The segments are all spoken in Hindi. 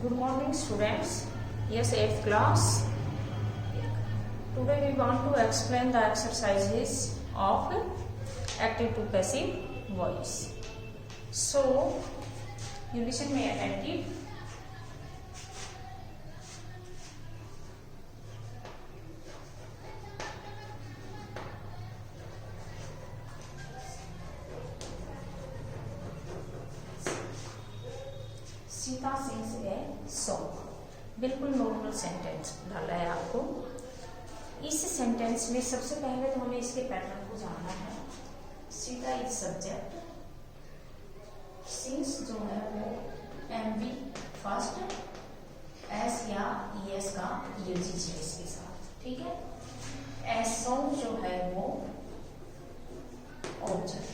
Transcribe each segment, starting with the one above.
Good morning, students. Yes, 8th class. Today we want to explain the exercises of active to passive voice. So, you listen me attentive. Sita sings a song, बिल्कुल नॉर्मल सेंटेंस डाला है आपको। इस सेंटेंस में सबसे पहले तो हमें इसके पैटर्न को जानना है। सीता इज सब्जेक्ट, सिंग्स जो है वो एमवी फर्स्ट, एस या ईएस का यूजेज है इसके साथ, ठीक है। ए सॉन्ग जो है वो ऑब्जेक्ट।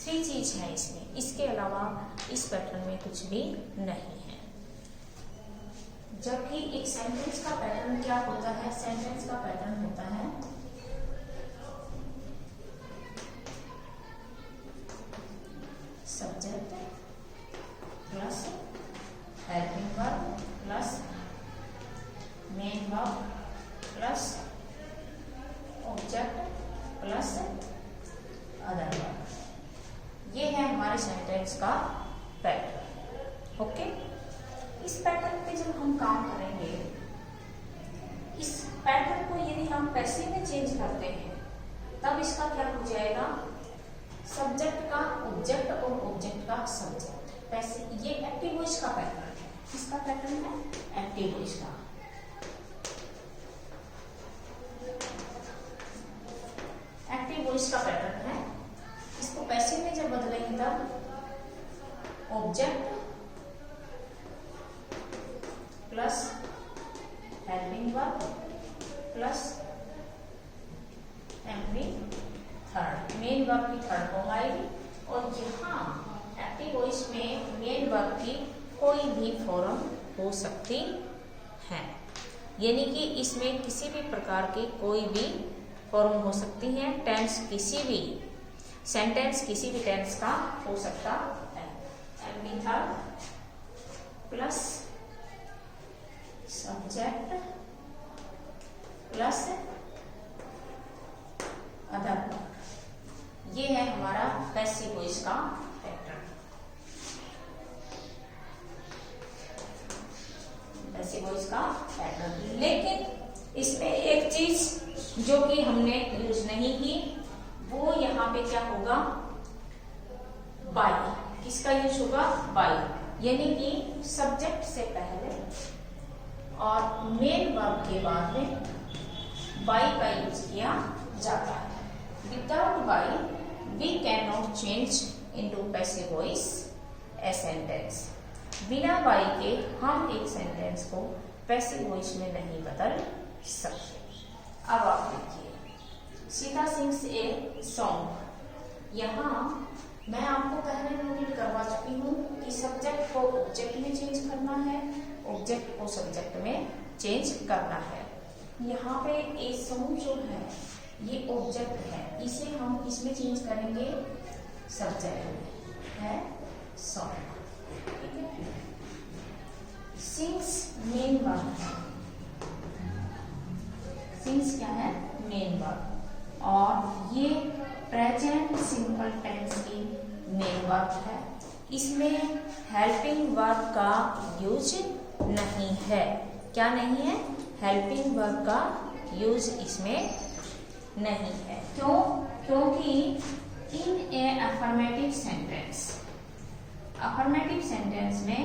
3 चीज है इसमें, इसके अलावा इस पैटर्न में कुछ भी नहीं है। जबकि एक सेंटेंस का पैटर्न क्या होता है? सेंटेंस का पैटर्न होता है subject plus helping verb plus main verb plus object plus other verb. ये है हमारे सेंटेंस का पैटर्न। ओके, इस पैटर्न पे जब हम काम करेंगे, इस पैटर्न को यदि हम पैसिव में चेंज करते हैं तब इसका क्या हो जाएगा? सब्जेक्ट का ऑब्जेक्ट और ऑब्जेक्ट का सब्जेक्ट। पैसिव, ये एक्टिव वॉइस का पैटर्न है। किसका पैटर्न है? एक्टिव वॉइस का। एक्टिव वॉइस का पैटर्न है। इसको पैसिव में जब बदलेंगे तब object plus helping verb plus MV third, main verb की थर्ड फॉर्म आएगी। और यहाँ एक्टिव वॉइस में मेन वर्ब की कोई भी फॉर्म हो सकती है, यानी कि इसमें किसी भी प्रकार की कोई भी फॉर्म हो सकती है। टेंस किसी भी, सेंटेंस किसी भी टेंस का हो सकता है। MV third plus subject plus other verb. ये है हमारा पैसिव वॉइस का पैटर्न। पैसिव वॉइस का पैटर्न। लेकिन इसमें एक चीज जो कि हमने यूज नहीं की, वो यहाँ पे क्या होगा? बाई। किसका यूज होगा? बाई, यानी कि सब्जेक्ट से पहले और मेन वर्ब के बाद में बाई का यूज किया जाता है। Without by we can not change into passive voice a sentence. बिना बाई के हम एक सेंटेंस को पैसिव वॉइस में नहीं बदल सकते। अब आप देखिए, सीता सिंग्स ए सॉन्ग। यहाँ मैं आपको पहले नोट करवा चुकी हूँ कि सब्जेक्ट को ऑब्जेक्ट में चेंज करना है, ऑब्जेक्ट को सब्जेक्ट में चेंज करना है। यहाँ पे ए सॉन्ग जो है ये ऑब्जेक्ट है, इसे हम किसमें चेंज करेंगे? सब्जेक्ट में है सॉन्ग, ठीक है। सिंग्स मेन वर्ब है। सिंग्स क्या है? Main verb. और ये प्रेजेंट सिंपल टेंस की मेन वर्ब है। इसमें हेल्पिंग वर्ब का यूज नहीं है। क्या नहीं है? हेल्पिंग वर्ब का यूज इसमें नहीं है। क्यों? क्योंकि इन ए अफर्मेटिव सेंटेंस में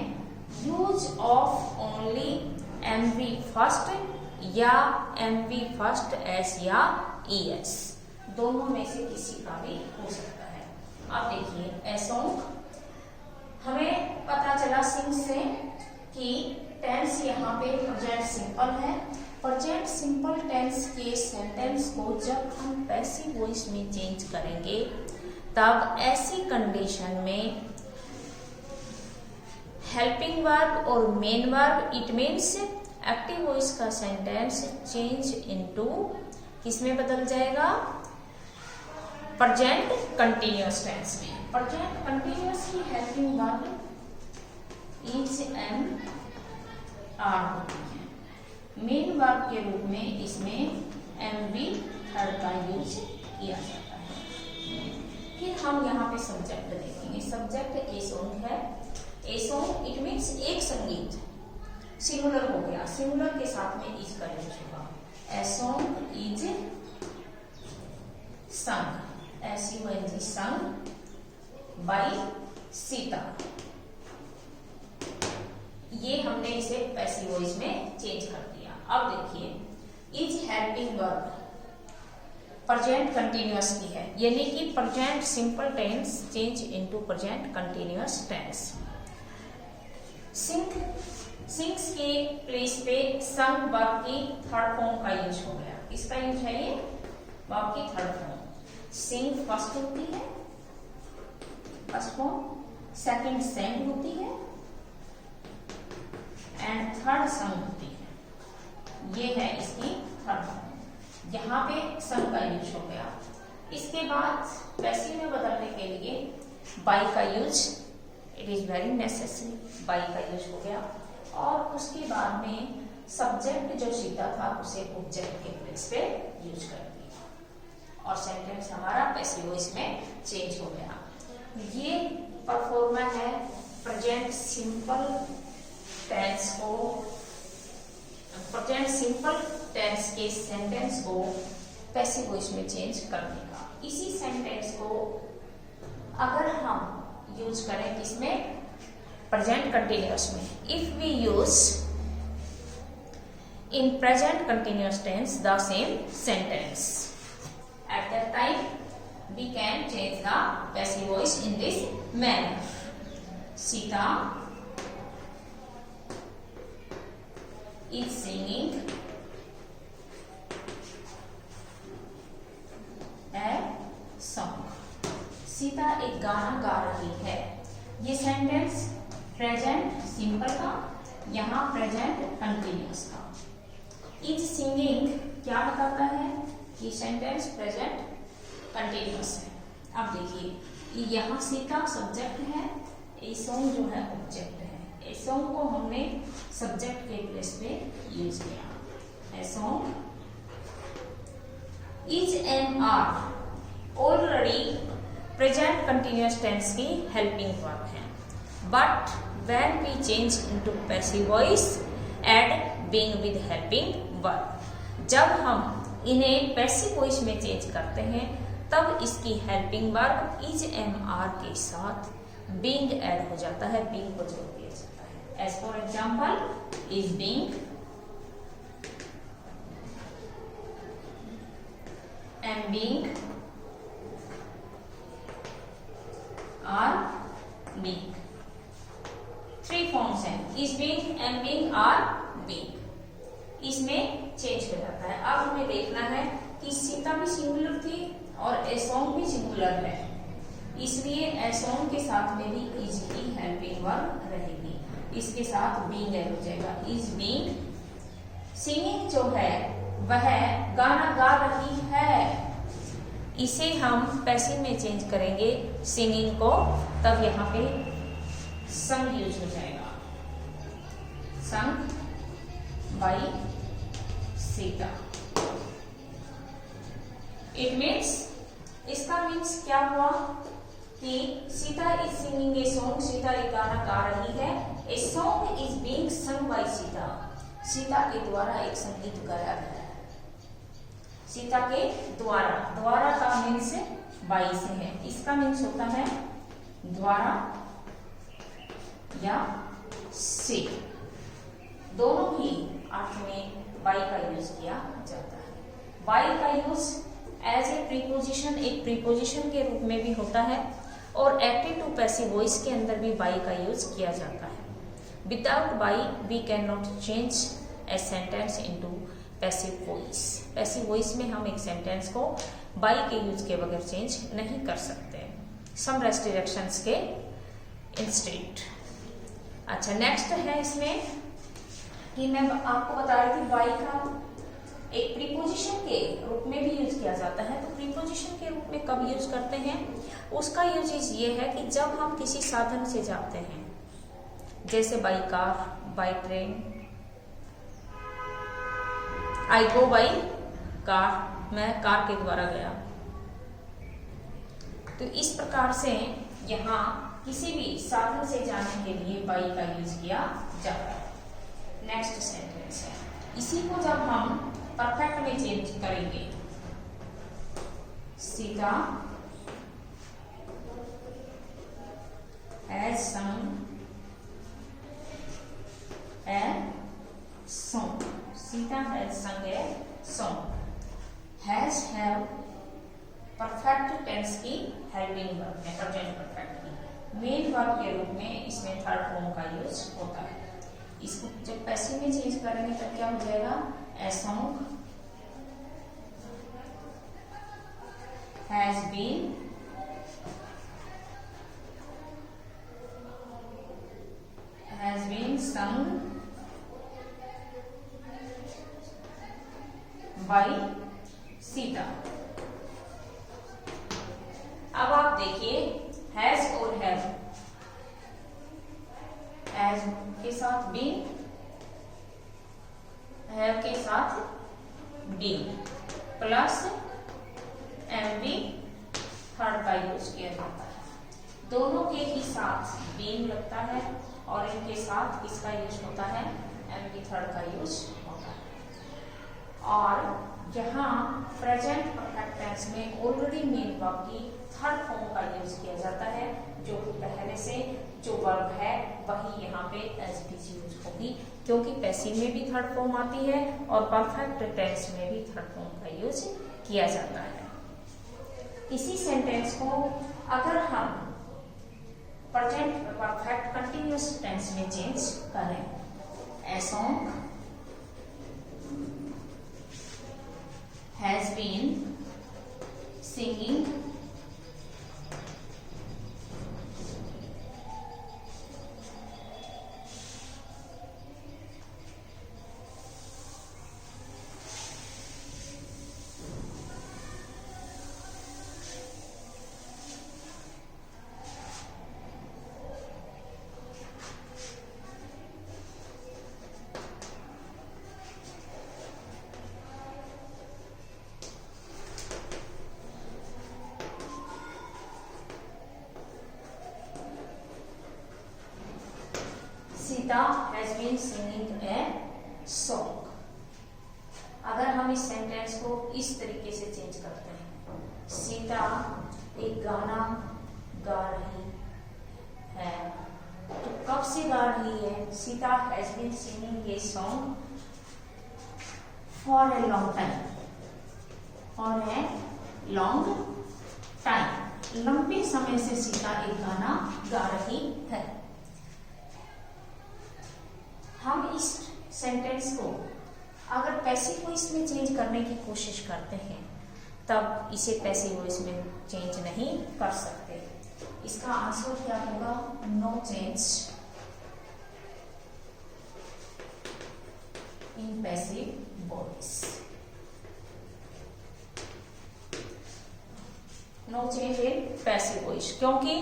use of only MV first या एमवी फर्स्ट एस या ईएस, दोनों में से किसी का भी हो सकता है। अब देखिए, ए सॉन्ग हमें पता चला सिंग से कि टेंस यहाँ पे प्रेजेंट सिंपल है। प्रेजेंट सिंपल टेंस के सेंटेंस को जब हम पैसिव वॉइस में चेंज करेंगे तब ऐसी कंडीशन में हेल्पिंग वर्ब और main verb, it means active voice का सेंटेंस चेंज इनटू किसमें बदल जाएगा? प्रेजेंट कंटिन्यूअस टेंस में। प्रेजेंट कंटिन्यूअस की helping verb is am are होती है। मेन वर्ब के रूप में इसमें एम बी थर्ड का यूज किया जाता है। फिर हम यहाँ पे सब्जेक्ट देखेंगे। सब्जेक्ट ए सॉन्ग है। ए सॉन्ग इट मीन्स एक संगीत, सिंगुलर हो गया, सिंगुलर के साथ में इज का यूज होगा। ए सॉन्ग इज संग, SUNG संग बाई सीता। ये हमने इसे पैसिव वॉइस में चेंज कर दिया। अब देखिए is helping verb present continuous की है, यानी कि present simple tense change into present continuous tense. Sings के प्लेस पे संग वर्ब की थर्ड फॉर्म का यूज हो गया। इसका यूज है ये वर्ब की थर्ड फॉर्म। सिंग फर्स्ट होती है, फर्स्ट फॉर्म, सेकंड सेंग होती है एंड थर्ड संग होती है। ये है इसकी थर्ड फॉर्म। यहाँ पे संग का यूज हो गया। इसके बाद पैसिव में बदलने के लिए बाई का use, it is very necessary, by का यूज हो गया। और उसके बाद में सब्जेक्ट जो सीता था उसे ऑब्जेक्ट के प्लेस पे यूज कर दिया और सेंटेंस हमारा पैसिव वॉइस में चेंज हो गया। ये परफॉर्मा है प्रेजेंट सिंपल टेंस को, प्रेजेंट सिंपल टेंस के सेंटेंस को पैसिव वॉइस में चेंज करने का। इसी सेंटेंस को अगर हम यूज करें किसमें, प्रेजेंट कंटिन्यूअस में, if we use in present continuous tense the same sentence, at that time we can change the passive voice in this manner. Sita is singing a song। Sita एक गाना गा रही है। ये सेंटेंस प्रेजेंट सिंपल का, यहाँ प्रेजेंट कंटिन्यूअस का। इज सिंगिंग क्या बताता है कि सेंटेंस प्रेजेंट कंटिन्यूअस है। अब देखिए यहाँ सीता सब्जेक्ट है, ए सॉन्ग जो है ऑब्जेक्ट है। ए सॉन्ग को हमने सब्जेक्ट के प्लेस पे यूज किया। A song is am are already present continuous tense की हेल्पिंग वर्ब है, but when we change into passive voice add being with helping verb, जब हम इन्हें पैसिव वॉइस में चेंज करते हैं तब इसकी helping verb is am are के साथ बीइंग ऐड हो जाता है, बीइंग को जोड़ दिया जाता है। As for example, is being, am being, are being। Three forms हैं, is being, am being, are being। इसमें चेंज हो जाता है। अब हमें देखना है कि सीता भी सिंगुलर थी और ए सॉन्ग भी सिंगुलर है, इसलिए ए सॉन्ग के साथ में भी इज की हेल्पिंग वर्ब रहेगी। इसके साथ बीइंग ऐड हो जाएगा। इज बीइंग, सिंगिंग जो है वह गाना गा रही है, इसे हम पैसिव में चेंज करेंगे सिंगिंग को, तब यहाँ पे संग यूज हो जाएगा। Sung by Sita. It means, इसका मीन्स क्या हुआ कि Sita is singing a song, Sita एक गाना गा रही है। ए सॉन्ग इज बीइंग सung बाय सीता, सीता के द्वारा एक संगीत गाया गया है। सीता के द्वारा, द्वारा का मीन्स बाई से है, इसका मीन्स होता है द्वारा या से, दोनों ही अर्थ में बाई का यूज किया जाता है। बाई का यूज एज ए प्रीपोजिशन, एक प्रीपोजिशन के रूप में भी होता है और एक्टिव टू पैसिव वॉइस के अंदर भी बाई का यूज किया जाता है। Without by we can not change a sentence into passive voice. Passive voice में हम एक सेंटेंस को बाई के यूज के बगैर चेंज नहीं कर सकते, सम रेस्ट्रिक्शंस के इंस्टेड। अच्छा, नेक्स्ट है इसमें कि मैं आपको बता रही थी बाई का एक प्रीपोजिशन के रूप में भी यूज किया जाता है। तो प्रीपोजिशन के रूप में कब यूज करते हैं, उसका यूजेज ये है कि जब हम किसी साधन से जाते हैं, जैसे by car, by train, I go by car, मैं कार के द्वारा गया। तो इस प्रकार से यहाँ किसी भी साधन से जाने के लिए बाई का यूज किया जाता है। नेक्स्ट सेंटेंस है, इसी को जब हम परफेक्ट में चेंज करेंगे, Sita has sung a song, Sita has sung a song, has have perfect tense की हेल्पिंग वर्ब है, प्रेजेंट परफेक्ट की मेन वर्ब के रूप में इसमें थर्ड फॉर्म का यूज होता है। इसको जब पैसिव में चेंज करेंगे तब क्या हो जाएगा, a song has been sung by Sita. अब आप देखिए हैज और हैव, हैज के साथ बीन, हैव के साथ बीन प्लस एमबी थर्ड का यूज किया जाता है। दोनों के ही साथ बीन लगता है और इनके साथ किसका यूज होता है, एमबी थर्ड का यूज होता है। और यहाँ प्रेजेंट परफेक्ट टेंस में ऑलरेडी मेन वर्ब की थर्ड फॉर्म का यूज किया जाता है, जो कि पहले से जो वर्ब है वही यहाँ पे एज भी यूज होगी, क्योंकि पैसिव में भी थर्ड फॉर्म आती है और परफेक्ट टेंस में भी थर्ड फॉर्म का यूज किया जाता है। इसी सेंटेंस को अगर हम प्रेजेंट परफेक्ट कंटिन्यूअस टेंस में चेंज करें, a song has been singing Sita has been singing a song। अगर हम इस सेंटेंस को इस तरीके से चेंज करते हैं, सीता एक गाना गा रही है, तो कब से गा रही है, Sita has been singing a song for a long time, for a long time, लंबे समय से सीता एक गाना गा रही है। हम इस सेंटेंस को अगर पैसिव वॉइस में चेंज करने की कोशिश करते हैं तब इसे पैसिव वॉइस में चेंज नहीं कर सकते। इसका आंसर क्या होगा, no change in passive voice, no change in passive voice, क्योंकि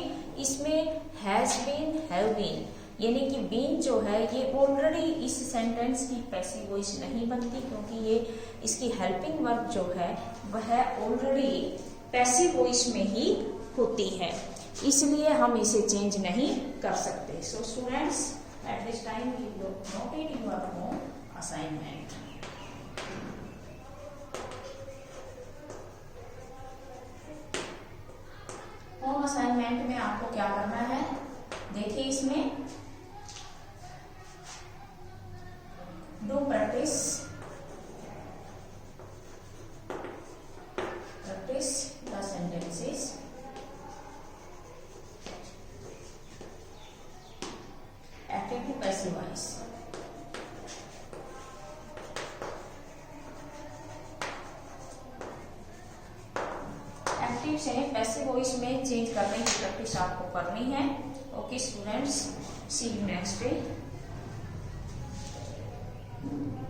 इसमें हैज बीन, हैव बीन, यानी कि बीन जो है ये ऑलरेडी इस सेंटेंस की पैसिव वॉइस नहीं बनती, क्योंकि ये इसकी हेल्पिंग वर्ब जो है वह ऑलरेडी पैसिव वॉइस में ही होती है, इसलिए हम इसे चेंज नहीं कर सकते। So students, at this time you note it in your home assignment. Home assignment में आपको क्या करना है, देखिए इसमें do practice the sentences active to passive voice। Active से पैसिव वॉइस में चेंज करने की प्रैक्टिस आपको करनी है। Okay students, see you next day.